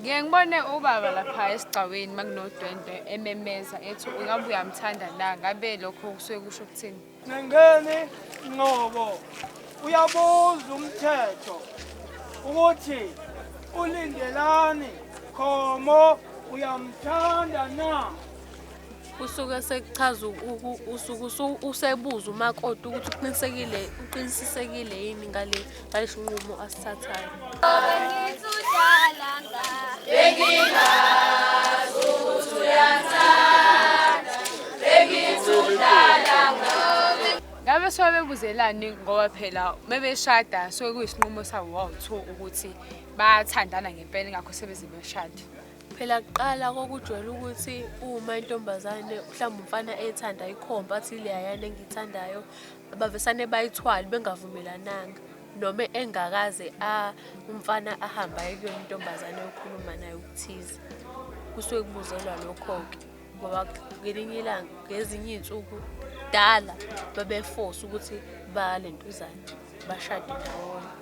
Ngeke ngibone ubaba lapha esigcawini makunodwendwe ememeza ethi ungabe uyamthanda na ngabe lokho kusuke kusho ukuthini? Nengeni Ngcobo uyabuza umthetho ukuthi ulindelani Khomo uyamthanda na? Kusuke sekuchaza usuke usebuza umakoti ukuthi uqinisekile yini ngalesi nqumo asithathayo. Ngabe suke bebuzelani ngoba phela mebeshada suke kuyisinqumo sawo wawu-2 ukuthi bayathandana ngempela ingakho sebeze beshade. Phela kuqala kokujwayele ukuthi uma intombazane mhlawumbe umfana ethanda ikhomba athi leyayana engithandayo abavesane bayithwale bengavumelananga noma engakaze umfana ahamba aye kuyona intombazane yokhuluma nayo ukuthize. Kusuke kubuzelwa lokho-ke ngoba ngelinye ilanga ngezinye iy'nsuku kudala babeforce ukuthi balentuzane bashade ndawonye.